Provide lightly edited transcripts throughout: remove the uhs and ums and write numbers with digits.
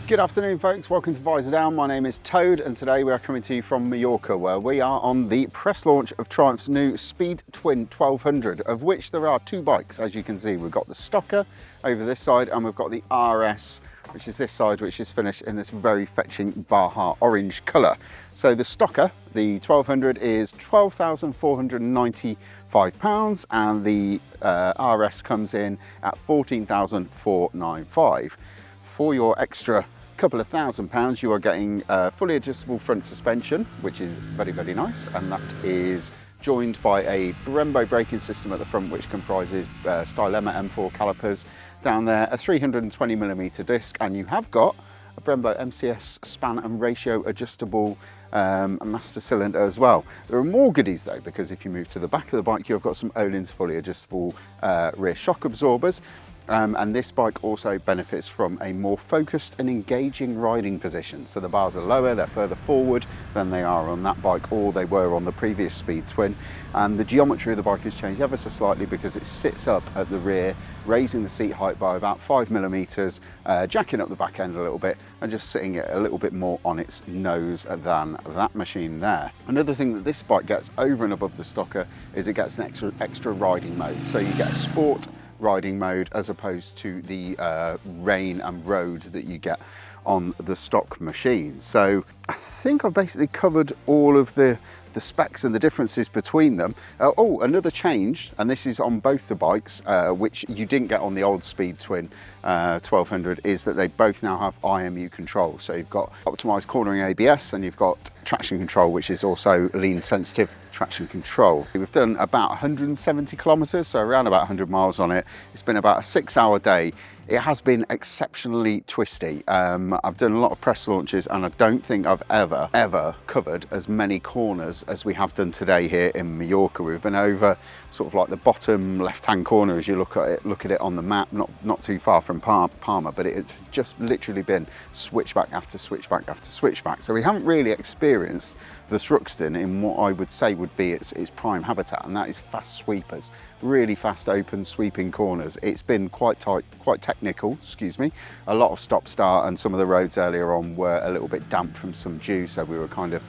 Good afternoon folks, welcome to Visordown. My name is Toad and today we are coming to you from Mallorca, where we are on the press launch of Triumph's new Speed Twin 1200, of which there are two bikes. As you can see, we've got the Stocker over this side and we've got the RS, which is this side, which is finished in this very fetching Baja orange colour. So the Stocker, the 1200, is £12,495 and the RS comes in at £14,495. For your extra couple of £1,000, you are getting fully adjustable front suspension, which is very, very nice, and that is joined by a Brembo braking system at the front, which comprises Stylema M4 calipers down there, a 320mm disc, and you have got a Brembo MCS span and ratio adjustable master cylinder as well. There are more goodies though, because if you move to the back of the bike, you've got some Ohlins fully adjustable rear shock absorbers. And this bike also benefits from a more focused and engaging riding position. So the bars are lower, they're further forward than they are on that bike, or they were on the previous Speed Twin. And the geometry of the bike has changed ever so slightly because it sits up at the rear, raising the seat height by about 5mm, jacking up the back end a little bit, and just sitting it a little bit more on its nose than that machine there. Another thing that this bike gets over and above the Stocker is it gets an extra riding mode. So you get a sport riding mode as opposed to the rain and road that you get on the stock machine. So I think I've basically covered all of the specs and the differences between them. Oh, another change, and this is on both the bikes, which you didn't get on the old Speed Twin 1200, is that they both now have IMU control. So you've got optimized cornering ABS and you've got traction control, which is also lean sensitive traction control. We've done about 170 kilometers, so around about 100 miles on it. It's been about a 6-hour day. It has been exceptionally twisty. I've done a lot of press launches and I don't think I've ever covered as many corners as we have done today here in Mallorca. We've been over sort of like the bottom left-hand corner as you look at it on the map, not too far from Palma, but it's just literally been switchback after switchback after switchback. So we haven't really experienced the Thruxton in what I would say would be its prime habitat, and that is fast sweepers. Really fast open sweeping corners. It's been quite tight, quite technical, excuse me. A lot of stop start, and some of the roads earlier on were a little bit damp from some dew, so we were kind of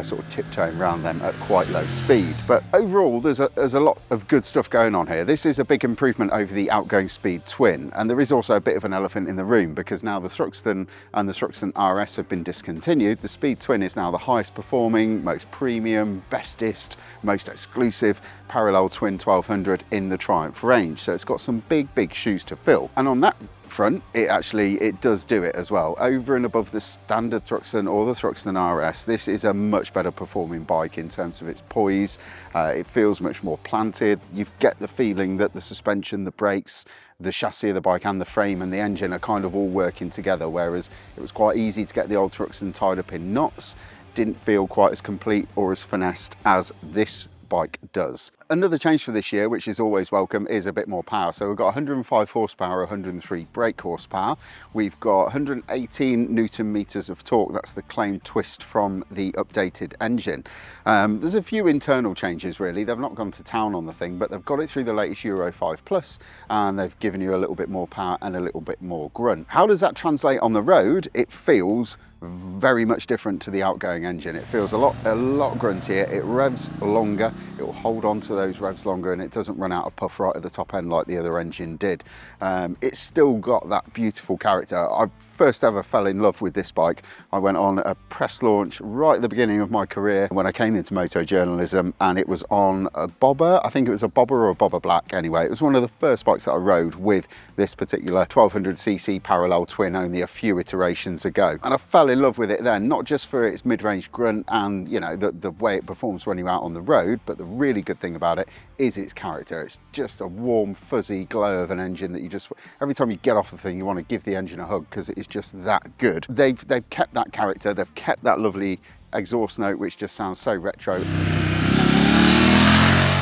sort of tiptoeing around them at quite low speed. But overall there's a lot of good stuff going on here. This is a big improvement over the outgoing Speed Twin, and there is also a bit of an elephant in the room because now the Thruxton and the Thruxton RS have been discontinued. The Speed Twin is now the highest performing, most premium, bestest, most exclusive parallel twin 1200 in the Triumph range. So it's got some big shoes to fill, and on that front it does do it as well. Over and above the standard Thruxton or the Thruxton RS, this is a much better performing bike in terms of its poise. It feels much more planted. You get the feeling that the suspension, the brakes, the chassis of the bike and the frame and the engine are kind of all working together, whereas it was quite easy to get the old Thruxton tied up in knots. Didn't feel quite as complete or as finessed as this bike does. Another change for this year, which is always welcome, is a bit more power. So we've got 105 horsepower, 103 brake horsepower. We've got 118 Newton meters of torque. That's the claimed twist from the updated engine. There's a few internal changes really. They've not gone to town on the thing, but they've got it through the latest Euro 5 Plus, and they've given you a little bit more power and a little bit more grunt. How does that translate on the road? It feels very much different to the outgoing engine. It feels a lot gruntier. It revs longer. It will hold on to those revs longer, and it doesn't run out of puff right at the top end like the other engine did. It's still got that beautiful character. I first ever fell in love with this bike. I went on a press launch right at the beginning of my career when I came into moto journalism, and it was on a bobber. I think it was a bobber or a bobber black. Anyway, it was one of the first bikes that I rode with this particular 1200cc parallel twin only a few iterations ago, and I fell in love with it then, not just for its mid-range grunt and the way it performs when you're out on the road, but the really good thing about it is its character. It's just a warm fuzzy glow of an engine that you just, every time you get off the thing, you want to give the engine a hug because it is just that good. They've kept that character, they've kept that lovely exhaust note which just sounds so retro,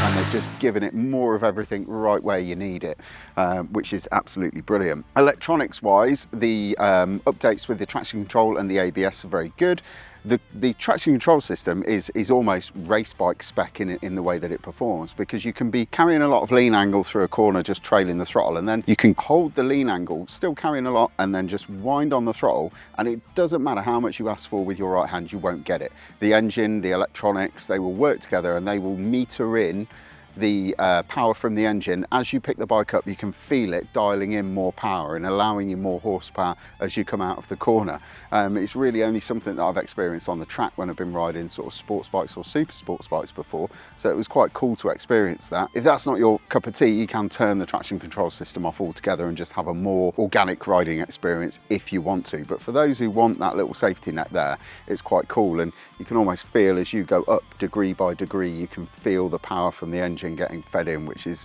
and they've just given it more of everything right where you need it, which is absolutely brilliant. Electronics wise, the updates with the traction control and the ABS are very good. The traction control system is almost race bike spec in the way that it performs, because you can be carrying a lot of lean angle through a corner, just trailing the throttle, and then you can hold the lean angle, still carrying a lot, and then just wind on the throttle, and it doesn't matter how much you ask for with your right hand, you won't get it. The engine, the electronics, they will work together and they will meter in the power from the engine. As you pick the bike up, you can feel it dialing in more power and allowing you more horsepower as you come out of the corner. It's really only something that I've experienced on the track when I've been riding sort of sports bikes or super sports bikes before, so it was quite cool to experience that. If that's not your cup of tea, you can turn the traction control system off altogether and just have a more organic riding experience if you want to. But for those who want that little safety net there, it's quite cool, and you can almost feel as you go up degree by degree, you can feel the power from the engine getting fed in, which is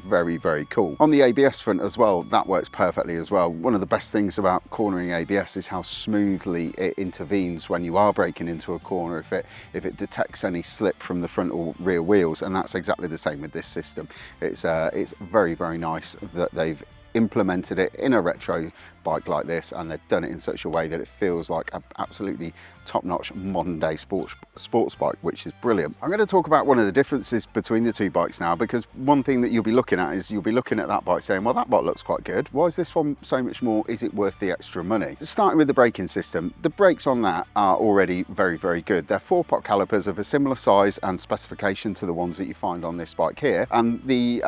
very, very cool. On the ABS front as well, that works perfectly as well. One of the best things about cornering ABS is how smoothly it intervenes when you are braking into a corner if it detects any slip from the front or rear wheels, and that's exactly the same with this system. It's very, very nice that they've implemented it in a retro bike like this, and they've done it in such a way that it feels like an absolutely top-notch modern day sports bike, which is brilliant. I'm going to talk about one of the differences between the two bikes now, because one thing that you'll be looking at is you'll be looking at that bike saying, well, that bike looks quite good, why is this one so much more? Is it worth the extra money? Starting with the braking system, the brakes on that are already very, very good. They're 4-pot calipers of a similar size and specification to the ones that you find on this bike here, and the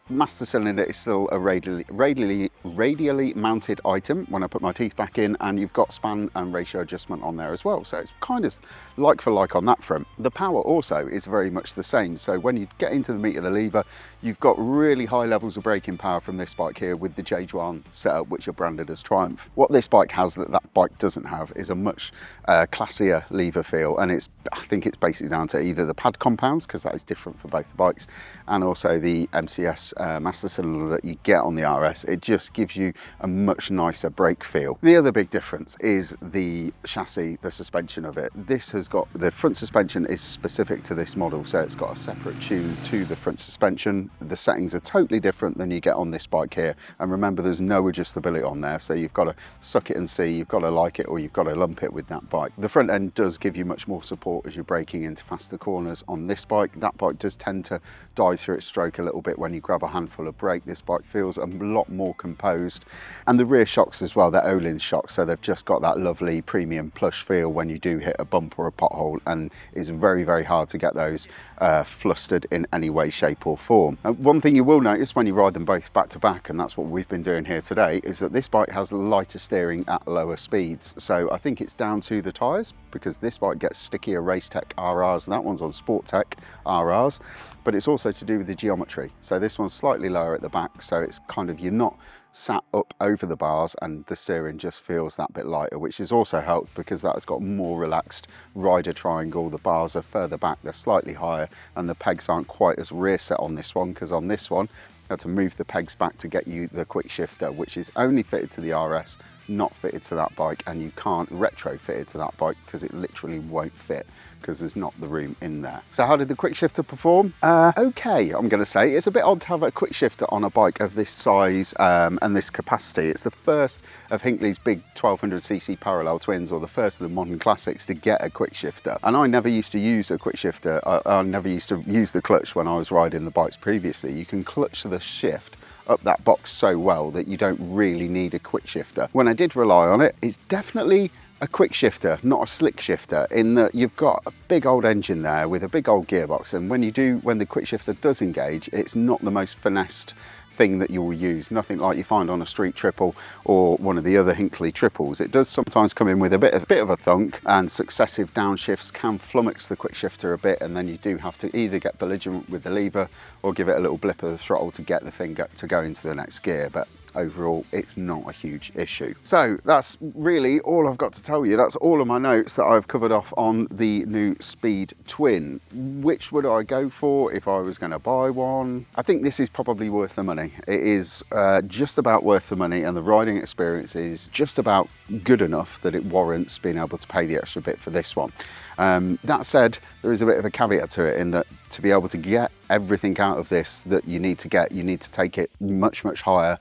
master cylinder is still a radially mounted item when I put my teeth back in, and you've got span and ratio adjustment on there as well, so it's kind of like for like on that front. The power also is very much the same, so when you get into the meat of the lever, you've got really high levels of braking power from this bike here with the J-Juan setup, which are branded as Triumph. What this bike has that bike doesn't have is a much classier lever feel, and I think it's basically down to either the pad compounds, because that is different for both the bikes, and also the MCS master cylinder that you get on the RS. It just gives you a much nicer brake feel. The other big difference is the chassis, the suspension of it. This has got, the front suspension is specific to this model, so it's got a separate tune to the front suspension. The settings are totally different than you get on this bike here, and remember, there's no adjustability on there, so you've got to suck it and see, you've got to like it or you've got to lump it with that bike. The front end does give you much more support as you're braking into faster corners on this bike. That bike does tend to dive through its stroke a little bit when you grab a handful of brake. This bike feels a lot more composed, and the rear shocks as well, they're Ohlins shocks, so they've just got that lovely premium plush feel when you do hit a bump or a pothole, and it's very, very hard to get those flustered in any way, shape or form. One thing you will notice when you ride them both back to back, and that's what we've been doing here today, is that this bike has lighter steering at lower speeds. So I think it's down to the tyres, because this bike gets stickier Race Tech RRs and that one's on Sport Tech RRs, but it's also to do with the geometry. So this one's slightly lower at the back, so it's kind of, you're not sat up over the bars, and the steering just feels that bit lighter, which has also helped because that has got more relaxed rider triangle. The bars are further back, they're slightly higher, and the pegs aren't quite as rear set on this one, because on this one I had to move the pegs back to get you the quick shifter, which is only fitted to the RS, not fitted to that bike, and you can't retrofit it to that bike because it literally won't fit, because there's not the room in there. So how did the quick shifter perform? Okay, I'm going to say. It's a bit odd to have a quick shifter on a bike of this size and this capacity. It's the first of Hinckley's big 1200cc parallel twins, or the first of the modern classics to get a quick shifter. And I never used to use a quick shifter. I never used to use the clutch when I was riding the bikes previously. You can clutch the shift up that box so well that you don't really need a quick shifter. When I did rely on it, it's definitely a quick shifter, not a slick shifter, in that you've got a big old engine there with a big old gearbox, and when the quick shifter does engage, it's not the most finessed thing that you will use, nothing like you find on a street triple or one of the other Hinckley triples. It does sometimes come in with a bit of a thunk, and successive downshifts can flummox the quick shifter a bit, and then you do have to either get belligerent with the lever or give it a little blip of the throttle to get the thing to go into the next gear. But overall, it's not a huge issue. So that's really all I've got to tell you. That's all of my notes that I've covered off on the new Speed Twin. Which would I go for if I was going to buy one? I think this is probably worth the money. It is just about worth the money, and the riding experience is just about good enough that it warrants being able to pay the extra bit for this one. That said, there is a bit of a caveat to it, in that to be able to get everything out of this that you need to get. You need to take it much higher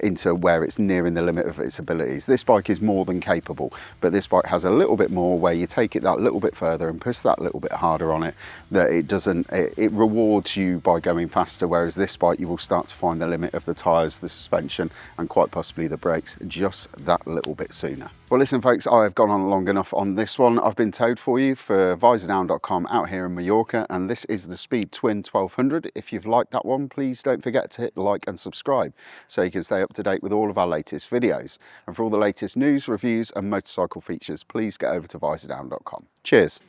into where it's nearing the limit of its abilities. This bike is more than capable, but this bike has a little bit more where you take it that little bit further and push that little bit harder on it, that it rewards you by going faster, whereas this bike you will start to find the limit of the tyres, the suspension, and quite possibly the brakes just that little bit sooner. Well, listen folks, I have gone on long enough on this one. I've been towed for you for Visordown.com out here in Mallorca, and this is the Speed Twin 1200. If you've liked that one, please don't forget to hit like and subscribe so you can stay up to date with all of our latest videos. And for all the latest news, reviews and motorcycle features, please get over to Visordown.com. Cheers.